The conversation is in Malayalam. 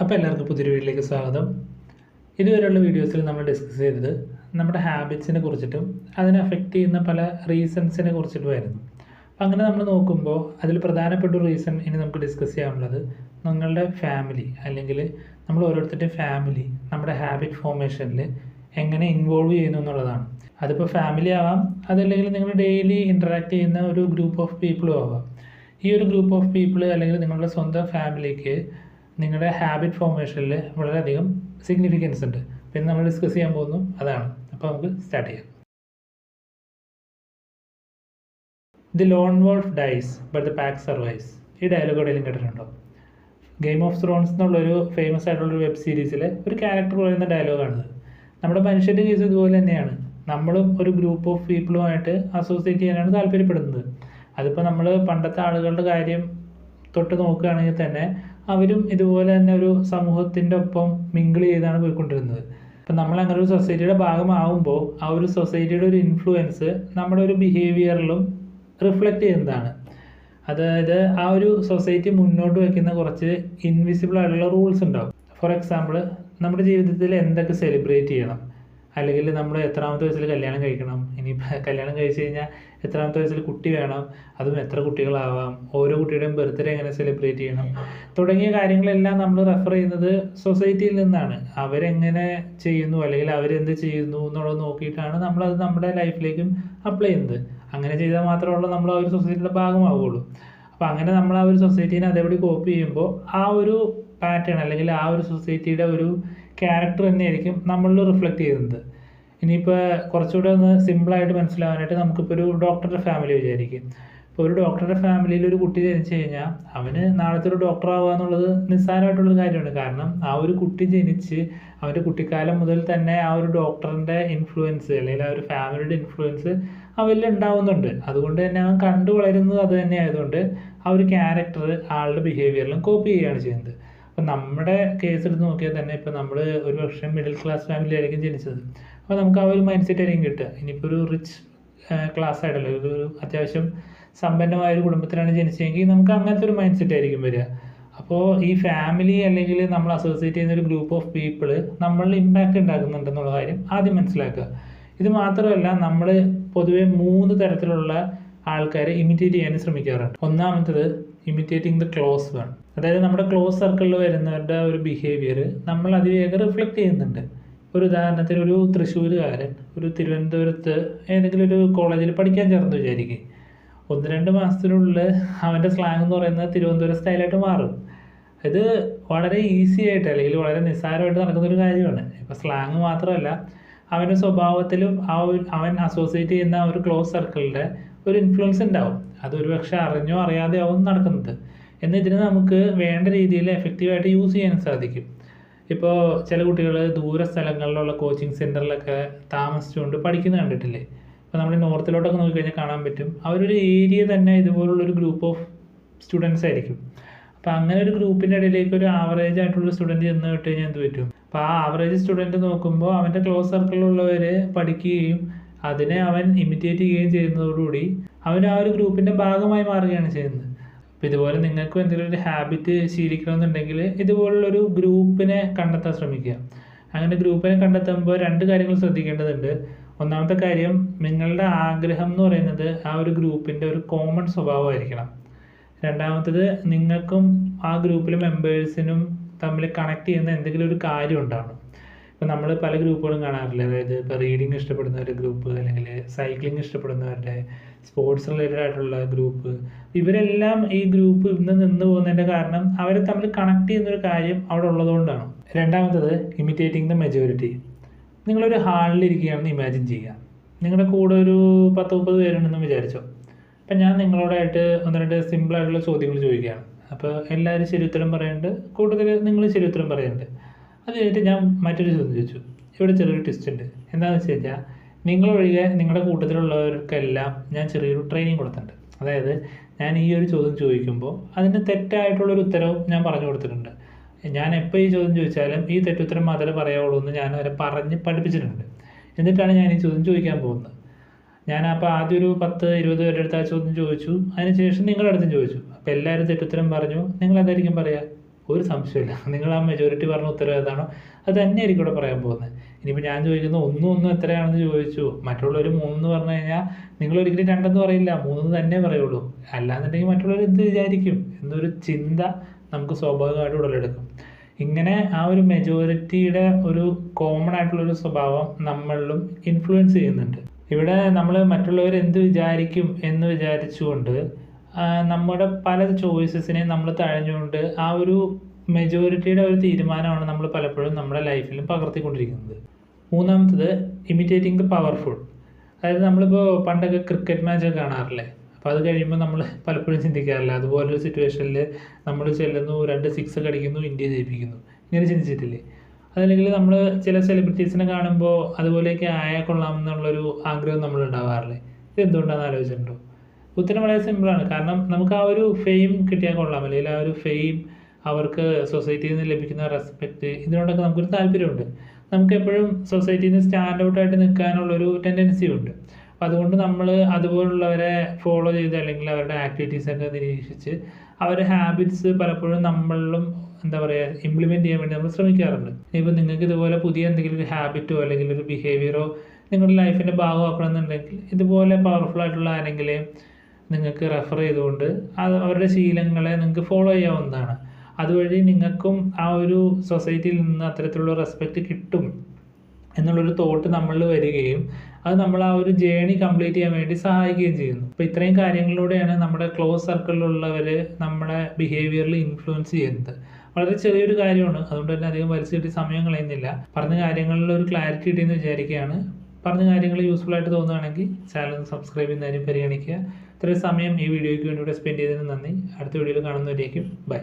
അപ്പോൾ എല്ലാവർക്കും പുതിയൊരു വീഡിയോയിലേക്ക് സ്വാഗതം. ഇതുവരെയുള്ള വീഡിയോസിൽ നമ്മൾ ഡിസ്കസ് ചെയ്തത് നമ്മുടെ ഹാബിറ്റ്സിനെ കുറിച്ചിട്ടും അതിനെ അഫക്റ്റ് ചെയ്യുന്ന പല റീസൺസിനെ കുറിച്ചിട്ടുമായിരുന്നു. അപ്പോൾ അങ്ങനെ നമ്മൾ നോക്കുമ്പോൾ അതിൽ പ്രധാനപ്പെട്ട ഒരു റീസൺ ഇനി നമുക്ക് ഡിസ്കസ് ചെയ്യാനുള്ളത് നിങ്ങളുടെ ഫാമിലി അല്ലെങ്കിൽ നമ്മൾ ഓരോരുത്തരുടെയും ഫാമിലി നമ്മുടെ ഹാബിറ്റ് ഫോർമേഷനിൽ എങ്ങനെ ഇൻവോൾവ് ചെയ്യുന്നു എന്നുള്ളതാണ്. അതിപ്പോൾ ഫാമിലി ആവാം, അതല്ലെങ്കിൽ നിങ്ങൾ ഡെയിലി ഇൻറ്ററാക്ട് ചെയ്യുന്ന ഒരു ഗ്രൂപ്പ് ഓഫ് പീപ്പിളും ആവാം. ഈ ഒരു ഗ്രൂപ്പ് ഓഫ് പീപ്പിൾ അല്ലെങ്കിൽ നിങ്ങളുടെ സ്വന്തം ഫാമിലിക്ക് നിങ്ങളുടെ ഹാബിറ്റ് ഫോർമേഷനിൽ വളരെയധികം സിഗ്നിഫിക്കൻസ് ഉണ്ട്. പിന്നെ നമ്മൾ ഡിസ്കസ് ചെയ്യാൻ പോകുന്നു അതാണ്. അപ്പോൾ നമുക്ക് സ്റ്റാർട്ട് ചെയ്യാം. The lone wolf dies but the pack survives. ഈ ഡയലോഗ് എവിടെയെങ്കിലും കേട്ടിട്ടുണ്ടോ? ഗെയിം ഓഫ് ത്രോൺസ് എന്നുള്ളൊരു ഫേമസ് ആയിട്ടുള്ളൊരു വെബ് സീരീസിലെ ഒരു ക്യാരക്ടർ പറയുന്ന ഡയലോഗാണിത്. നമ്മുടെ മനുഷ്യൻ്റെ കേസ് ഇതുപോലെ തന്നെയാണ്. നമ്മളും ഒരു ഗ്രൂപ്പ് ഓഫ് പീപ്പിളുമായിട്ട് അസോസിയേറ്റ് ചെയ്യാനാണ് താല്പര്യപ്പെടുന്നത്. അതിപ്പോൾ നമ്മൾ പണ്ടത്തെ ആളുകളുടെ കാര്യം തൊട്ട് നോക്കുകയാണെങ്കിൽ തന്നെ അവരും ഇതുപോലെ തന്നെ ഒരു സമൂഹത്തിൻ്റെ ഒപ്പം മിങ്കിൾ ചെയ്താണ് പോയിക്കൊണ്ടിരുന്നത്. അപ്പം നമ്മൾ അങ്ങനെ ഒരു സൊസൈറ്റിയുടെ ഭാഗമാകുമ്പോൾ ആ ഒരു സൊസൈറ്റിയുടെ ഒരു ഇൻഫ്ലുവൻസ് നമ്മുടെ ഒരു ബിഹേവിയറിലും റിഫ്ലക്റ്റ് ചെയ്യുന്നതാണ്. അതായത് ആ ഒരു സൊസൈറ്റി മുന്നോട്ട് വയ്ക്കുന്ന കുറച്ച് ഇൻവിസിബിൾ ആയിട്ടുള്ള റൂൾസ് ഉണ്ടാവും. ഫോർ എക്സാമ്പിൾ, നമ്മുടെ ജീവിതത്തിൽ എന്തൊക്കെ സെലിബ്രേറ്റ് ചെയ്യണം, അല്ലെങ്കിൽ നമ്മൾ എത്രാമത്തെ വയസ്സിൽ കല്യാണം കഴിക്കണം, ഇനിയിപ്പോൾ കല്യാണം കഴിച്ച് കഴിഞ്ഞാൽ എത്രാമത്തെ വയസ്സിൽ കുട്ടി വേണം, അതും എത്ര കുട്ടികളാവാം, ഓരോ കുട്ടിയുടെയും ബർത്ത്ഡേ എങ്ങനെ സെലിബ്രേറ്റ് ചെയ്യണം തുടങ്ങിയ കാര്യങ്ങളെല്ലാം നമ്മൾ റെഫർ ചെയ്യുന്നത് സൊസൈറ്റിയിൽ നിന്നാണ്. അവരെങ്ങനെ ചെയ്യുന്നു അല്ലെങ്കിൽ അവരെന്ത് ചെയ്യുന്നു എന്നുള്ളത് നോക്കിയിട്ടാണ് നമ്മളത് നമ്മുടെ ലൈഫിലേക്കും അപ്ലൈ ചെയ്യുന്നത്. അങ്ങനെ ചെയ്താൽ മാത്രമേ നമ്മൾ ആ ഒരു സൊസൈറ്റിയുടെ ഭാഗമാവുകയുള്ളൂ. അപ്പോൾ അങ്ങനെ നമ്മൾ ആ ഒരു സൊസൈറ്റീനെ അതേപടി കോപ്പി ചെയ്യുമ്പോൾ ആ ഒരു പാറ്റേൺ അല്ലെങ്കിൽ ആ ഒരു സൊസൈറ്റിയുടെ ഒരു ക്യാരക്ടർ തന്നെയായിരിക്കും നമ്മളിൽ റിഫ്ലക്റ്റ് ചെയ്യുന്നത്. ഇനിയിപ്പോൾ കുറച്ചുകൂടെ ഒന്ന് സിമ്പിളായിട്ട് മനസ്സിലാവാനായിട്ട് നമുക്കിപ്പോൾ ഒരു ഡോക്ടറുടെ ഫാമിലി വിചാരിക്കും. ഇപ്പോൾ ഒരു ഡോക്ടറുടെ ഫാമിലിയിൽ ഒരു കുട്ടി ജനിച്ചു കഴിഞ്ഞാൽ അവന് നാളത്തെ ഒരു ഡോക്ടർ ആവുക എന്നുള്ളത് നിസ്സാരമായിട്ടുള്ള കാര്യമാണ്. കാരണം ആ ഒരു കുട്ടി ജനിച്ച് അവൻ്റെ കുട്ടിക്കാലം മുതൽ തന്നെ ആ ഒരു ഡോക്ടറിൻ്റെ ഇൻഫ്ലുവൻസ് അല്ലെങ്കിൽ ആ ഒരു ഫാമിലിയുടെ ഇൻഫ്ലുവൻസ് അവരിൽ ഉണ്ടാവുന്നുണ്ട്. അതുകൊണ്ട് തന്നെ അവൻ കണ്ടു വളരുന്നത് അത് തന്നെ ആയതുകൊണ്ട് ആ ഒരു ക്യാരക്ടർ ആളുടെ ബിഹേവിയറിലും കോപ്പി ചെയ്യുകയാണ് ചെയ്യുന്നത്. അപ്പോൾ നമ്മുടെ കേസ് എടുത്ത് നോക്കിയാൽ തന്നെ ഇപ്പോൾ നമ്മൾ ഒരു പക്ഷേ മിഡിൽ ക്ലാസ് ഫാമിലി ആയിരിക്കും ജനിച്ചത്. അപ്പോൾ നമുക്ക് ആ ഒരു മൈൻഡ് സെറ്റ് ആയിരിക്കും കിട്ടുക. ഇനിയിപ്പോൾ ഒരു റിച്ച് ക്ലാസ് ആയിട്ടല്ലോ, ഒരു അത്യാവശ്യം സമ്പന്നമായ ഒരു കുടുംബത്തിലാണ് ജനിച്ചതെങ്കിൽ നമുക്ക് അങ്ങനത്തെ ഒരു മൈൻഡ് സെറ്റ് ആയിരിക്കും വരിക. അപ്പോൾ ഈ ഫാമിലി അല്ലെങ്കിൽ നമ്മൾ അസോസിയേറ്റ് ചെയ്യുന്ന ഒരു ഗ്രൂപ്പ് ഓഫ് പീപ്പിൾ നമ്മളിൽ ഇമ്പാക്റ്റ് ഉണ്ടാക്കുന്നുണ്ടെന്നുള്ള കാര്യം ആദ്യം മനസ്സിലാക്കുക. ഇത് മാത്രമല്ല, നമ്മൾ പൊതുവെ 3 തരത്തിലുള്ള ആൾക്കാരെ ഇമിറ്റേറ്റ് ചെയ്യാൻ ശ്രമിക്കാറുണ്ട്. ഒന്നാമത്തത് ഇമിറ്റേറ്റിംഗ് ദ ക്ലോസ് വൺ. അതായത് നമ്മുടെ ക്ലോസ് സർക്കിളിൽ വരുന്നവരുടെ ഒരു ബിഹേവിയർ നമ്മൾ അതിവേഗം റിഫ്ലക്റ്റ് ചെയ്യുന്നുണ്ട്. ഒരു ഉദാഹരണത്തിന് ഒരു തൃശ്ശൂരുകാരൻ ഒരു തിരുവനന്തപുരത്ത് ഏതെങ്കിലും ഒരു കോളേജിൽ പഠിക്കാൻ ചേർന്ന് വിചാരിക്കും. 1-2 മാസത്തിനുള്ളിൽ അവൻ്റെ സ്ലാങ് എന്ന് പറയുന്നത് തിരുവനന്തപുരം സ്റ്റൈലായിട്ട് മാറും. ഇത് വളരെ ഈസി ആയിട്ട് അല്ലെങ്കിൽ വളരെ നിസ്സാരമായിട്ട് നടക്കുന്നൊരു കാര്യമാണ്. ഇപ്പോൾ സ്ലാങ് മാത്രമല്ല, അവൻ്റെ സ്വഭാവത്തിലും അവൻ അസോസിയേറ്റ് ചെയ്യുന്ന ഒരു ക്ലോസ് സർക്കിളിൻ്റെ ഒരു ഇൻഫ്ലുവൻസ് ഉണ്ടാവും. അതൊരു പക്ഷേ അറിഞ്ഞോ അറിയാതെ ആവും നടക്കുന്നത്. എന്നാൽ ഇതിന് നമുക്ക് വേണ്ട രീതിയിൽ എഫക്റ്റീവായിട്ട് യൂസ് ചെയ്യാൻ സാധിക്കും. ഇപ്പോൾ ചില കുട്ടികൾ ദൂര സ്ഥലങ്ങളിലുള്ള കോച്ചിങ് സെൻറ്ററിലൊക്കെ താമസിച്ചുകൊണ്ട് പഠിക്കുന്നത് കണ്ടിട്ടില്ലേ? ഇപ്പോൾ നമ്മൾ നോർത്തിലോട്ടൊക്കെ നോക്കിക്കഴിഞ്ഞാൽ കാണാൻ പറ്റും. അവരൊരു ഏരിയ തന്നെ ഇതുപോലുള്ളൊരു ഗ്രൂപ്പ് ഓഫ് സ്റ്റുഡൻസ് ആയിരിക്കും. അപ്പോൾ അങ്ങനെ ഒരു ഗ്രൂപ്പിൻ്റെ ഇടയിലേക്ക് ഒരു ആവറേജ് ആയിട്ടുള്ള സ്റ്റുഡൻറ്റ് ചെന്ന് വിട്ട് കഴിഞ്ഞാൽ എന്ത് പറ്റും? അപ്പോൾ ആ ആവറേജ് സ്റ്റുഡൻറ്റ് നോക്കുമ്പോൾ അവൻ്റെ ക്ലോസ് സർക്കിളിലുള്ളവർ പഠിക്കുകയും അതിനെ അവൻ ഇമിറ്റേറ്റ് ചെയ്യുകയും ചെയ്യുന്നതോടുകൂടി അവൻ ആ ഒരു ഗ്രൂപ്പിൻ്റെ ഭാഗമായി മാറുകയാണ് ചെയ്യുന്നത്. അപ്പോൾ ഇതുപോലെ നിങ്ങൾക്കും എന്തെങ്കിലും ഒരു ഹാബിറ്റ് ശീലിക്കണമെന്നുണ്ടെങ്കിൽ ഇതുപോലുള്ളൊരു ഗ്രൂപ്പിനെ കണ്ടെത്താൻ ശ്രമിക്കുക. അങ്ങനെ ഗ്രൂപ്പിനെ കണ്ടെത്തുമ്പോൾ 2 കാര്യങ്ങൾ ശ്രദ്ധിക്കേണ്ടതുണ്ട്. ഒന്നാമത്തെ കാര്യം, നിങ്ങളുടെ ആഗ്രഹം എന്ന് പറയുന്നത് ആ ഒരു ഗ്രൂപ്പിൻ്റെ ഒരു കോമൺ സ്വഭാവമായിരിക്കണം. രണ്ടാമത്തത്, നിങ്ങൾക്കും ആ ഗ്രൂപ്പിലെ മെമ്പേഴ്സിനും തമ്മിൽ കണക്ട് ചെയ്യുന്ന എന്തെങ്കിലും ഒരു കാര്യം ഉണ്ടാവണം. ഇപ്പോൾ നമ്മൾ പല ഗ്രൂപ്പുകളും കാണാറില്ല. അതായത് ഇപ്പോൾ റീഡിങ് ഇഷ്ടപ്പെടുന്നവരുടെ ഗ്രൂപ്പ്, അല്ലെങ്കിൽ സൈക്ലിംഗ് ഇഷ്ടപ്പെടുന്നവരുടെ, സ്പോർട്സ് റിലേറ്റഡ് ആയിട്ടുള്ള ഗ്രൂപ്പ്. ഇവരെല്ലാം ഈ ഗ്രൂപ്പ് നിന്ന് പോകുന്നതിൻ്റെ കാരണം അവരെ തമ്മിൽ കണക്ട് ചെയ്യുന്നൊരു കാര്യം അവിടെ ഉള്ളതുകൊണ്ടാണ്. രണ്ടാമത്തത്, ഇമിറ്റേറ്റിംഗ് ദ മെജോറിറ്റി. നിങ്ങളൊരു ഹാളിലിരിക്കുകയാണെന്ന് ഇമാജിൻ ചെയ്യുക. നിങ്ങളുടെ കൂടെ ഒരു 10-30 പേരുണ്ടെന്ന് വിചാരിച്ചോ. അപ്പം ഞാൻ നിങ്ങളോടായിട്ട് 1-2 സിമ്പിളായിട്ടുള്ള ചോദ്യങ്ങൾ ചോദിക്കുകയാണ്. അപ്പോൾ എല്ലാവരും ശരി ഉത്തരം പറയുന്നുണ്ട്, കൂടുതൽ നിങ്ങൾ ശരി ഉത്തരം പറയുന്നുണ്ട്. അത് കഴിഞ്ഞിട്ട് ഞാൻ മറ്റൊരു ചോദ്യം ചോദിച്ചു. ഇവിടെ ചെറിയൊരു ട്വിസ്റ്റ് ഉണ്ട്. എന്താണെന്ന് വെച്ച് കഴിഞ്ഞാൽ, നിങ്ങളൊഴികെ നിങ്ങളുടെ കൂട്ടത്തിലുള്ളവർക്കെല്ലാം ഞാൻ ചെറിയൊരു ട്രെയിനിങ് കൊടുത്തിട്ടുണ്ട്. അതായത് ഞാൻ ഈ ഒരു ചോദ്യം ചോദിക്കുമ്പോൾ അതിന് തെറ്റായിട്ടുള്ളൊരു ഉത്തരവും ഞാൻ പറഞ്ഞു കൊടുത്തിട്ടുണ്ട്. ഞാൻ എപ്പോൾ ഈ ചോദ്യം ചോദിച്ചാലും ഈ തെറ്റുത്തരം മാത്രമേ പറയാവുള്ളൂ എന്ന് ഞാൻ അവരെ പറഞ്ഞ് പഠിപ്പിച്ചിട്ടുണ്ട്. എന്നിട്ടാണ് ഞാൻ ഈ ചോദ്യം ചോദിക്കാൻ പോകുന്നത്. ഞാൻ അപ്പോൾ ആദ്യം ഒരു 10-20 പേരുടെ അടുത്ത് ആ ചോദ്യം ചോദിച്ചു. അതിനുശേഷം നിങ്ങളുടെ അടുത്തും ചോദിച്ചു. അപ്പോൾ എല്ലാവരും തെറ്റുത്തരം പറഞ്ഞു. നിങ്ങൾ എന്തായിരിക്കും പറയുക? ഒരു സംശയമില്ല. നിങ്ങൾ ആ മെജോറിറ്റി പറഞ്ഞ ഉത്തരം ഏതാണോ അത് തന്നെയായിരിക്കും ഇവിടെ പറയാൻ പോകുന്നത്. ഇനിയിപ്പോൾ ഞാൻ ചോദിക്കുന്ന ഒന്നും എത്രയാണെന്ന് ചോദിച്ചു, മറ്റുള്ളവർ 3 പറഞ്ഞു കഴിഞ്ഞാൽ നിങ്ങൾ ഒരിക്കലും 2 പറയില്ല, 3 തന്നെ പറയുള്ളൂ. അല്ലാന്നുണ്ടെങ്കിൽ മറ്റുള്ളവർ എന്ത് വിചാരിക്കും എന്നൊരു ചിന്ത നമുക്ക് സ്വാഭാവികമായിട്ട് ഉടലെടുക്കും. ഇങ്ങനെ ആ ഒരു മെജോറിറ്റിയുടെ ഒരു കോമൺ ആയിട്ടുള്ളൊരു സ്വഭാവം നമ്മളിലും ഇൻഫ്ലുവൻസ് ചെയ്യുന്നുണ്ട്. ഇവിടെ നമ്മൾ മറ്റുള്ളവർ എന്ത് വിചാരിക്കും എന്ന് വിചാരിച്ചുകൊണ്ട് നമ്മുടെ പല ചോയ്സസിനെയും നമ്മൾ തഴഞ്ഞുകൊണ്ട് ആ ഒരു മെജോറിറ്റിയുടെ ഒരു തീരുമാനമാണ് നമ്മൾ പലപ്പോഴും നമ്മുടെ ലൈഫിലും പകർത്തിക്കൊണ്ടിരിക്കുന്നത്. മൂന്നാമത്തത് ഇമിറ്റേറ്റിംഗ് ദ പവർഫുൾ. അതായത് നമ്മളിപ്പോൾ പണ്ടൊക്കെ ക്രിക്കറ്റ് മാച്ചൊക്കെ കാണാറില്ലേ, അപ്പോൾ അത് കഴിയുമ്പോൾ നമ്മൾ പലപ്പോഴും ചിന്തിക്കാറില്ല അതുപോലൊരു സിറ്റുവേഷനിൽ നമ്മൾ ചെല്ലുന്നു, 2 6 ഒക്കെ അടിക്കുന്നു, ഇന്ത്യ ജയിപ്പിക്കുന്നു, ഇങ്ങനെ ചിന്തിച്ചിട്ടില്ലേ? അതല്ലെങ്കിൽ നമ്മൾ ചില സെലിബ്രിറ്റീസിനെ കാണുമ്പോൾ അതുപോലെയൊക്കെ ആയാൽ കൊള്ളാമെന്നുള്ളൊരു ആഗ്രഹം നമ്മൾ ഉണ്ടാവാറില്ലേ? ഇത് എന്തുകൊണ്ടാണെന്ന് ആലോചിച്ചിട്ടുണ്ടോ? ഉത്തരം വളരെ സിമ്പിളാണ്. കാരണം നമുക്ക് ആ ഒരു ഫെയിം കിട്ടിയാൽ കൊള്ളാം, അല്ലെങ്കിൽ ആ ഒരു ഫെയിം, അവർക്ക് സൊസൈറ്റിയിൽ നിന്ന് ലഭിക്കുന്ന റെസ്പെക്റ്റ്, ഇതിനോടൊക്കെ നമുക്കൊരു താല്പര്യമുണ്ട്. നമുക്ക് എപ്പോഴും സൊസൈറ്റിയിൽ നിന്ന് സ്റ്റാൻഡ് ഔട്ടായിട്ട് നിൽക്കാനുള്ളൊരു ടെൻഡൻസി ഉണ്ട്. അപ്പോൾ അതുകൊണ്ട് നമ്മൾ അതുപോലുള്ളവരെ ഫോളോ ചെയ്ത് അല്ലെങ്കിൽ അവരുടെ ആക്ടിവിറ്റീസൊക്കെ നിരീക്ഷിച്ച് അവരുടെ ഹാബിറ്റ്സ് പലപ്പോഴും നമ്മളിലും എന്താ പറയുക ഇംപ്ലിമെൻറ്റ് ചെയ്യാൻ വേണ്ടി നമ്മൾ ശ്രമിക്കാറുണ്ട്. ഇപ്പോൾ നിങ്ങൾക്ക് ഇതുപോലെ പുതിയ എന്തെങ്കിലും ഒരു ഹാബിറ്റോ അല്ലെങ്കിൽ ഒരു ബിഹേവിയറോ നിങ്ങളുടെ ലൈഫിൻ്റെ ഭാഗമാക്കണമെന്നുണ്ടെങ്കിൽ ഇതുപോലെ പവർഫുൾ ആയിട്ടുള്ള ആരെങ്കിലും നിങ്ങൾക്ക് റെഫർ ചെയ്തുകൊണ്ട് അവരുടെ ശീലങ്ങളെ നിങ്ങൾക്ക് ഫോളോ ചെയ്യാവുന്നതാണ്. അതുവഴി നിങ്ങൾക്കും ആ ഒരു സൊസൈറ്റിയിൽ നിന്ന് അത്തരത്തിലുള്ള റെസ്പെക്റ്റ് കിട്ടും എന്നുള്ളൊരു തോട്ട് നമ്മളിൽ വരികയും അത് നമ്മൾ ആ ഒരു ജേണി കംപ്ലീറ്റ് ചെയ്യാൻ വേണ്ടി സഹായിക്കുകയും ചെയ്യുന്നു. അപ്പോൾ ഇത്രയും കാര്യങ്ങളിലൂടെയാണ് നമ്മുടെ ക്ലോസ് സർക്കിളിലുള്ളവർ നമ്മുടെ ബിഹേവിയറിൽ ഇൻഫ്ലുവൻസ് ചെയ്യുന്നത്. വളരെ ചെറിയൊരു കാര്യമാണ്, അതുകൊണ്ട് തന്നെ അധികം വലിച്ചു കിട്ടി സമയം കളയുന്നില്ല. പറഞ്ഞ കാര്യങ്ങളിൽ ഒരു ക്ലാരിറ്റി കിട്ടിയെന്ന് വിചാരിക്കുകയാണ്. പറഞ്ഞ കാര്യങ്ങൾ യൂസ്ഫുൾ ആയിട്ട് തോന്നുകയാണെങ്കിൽ ചാനൽ സബ്സ്ക്രൈബ് ചെയ്യുന്നതിന് പരിഗണിക്കുക. ഇത്രയും സമയം ഈ വീഡിയോയ്ക്ക് വേണ്ടി ഇവിടെ സ്പെൻഡ് ചെയ്തതിന് നന്ദി. അടുത്ത വീഡിയോയിൽ കാണുന്നവരേക്കും ബൈ.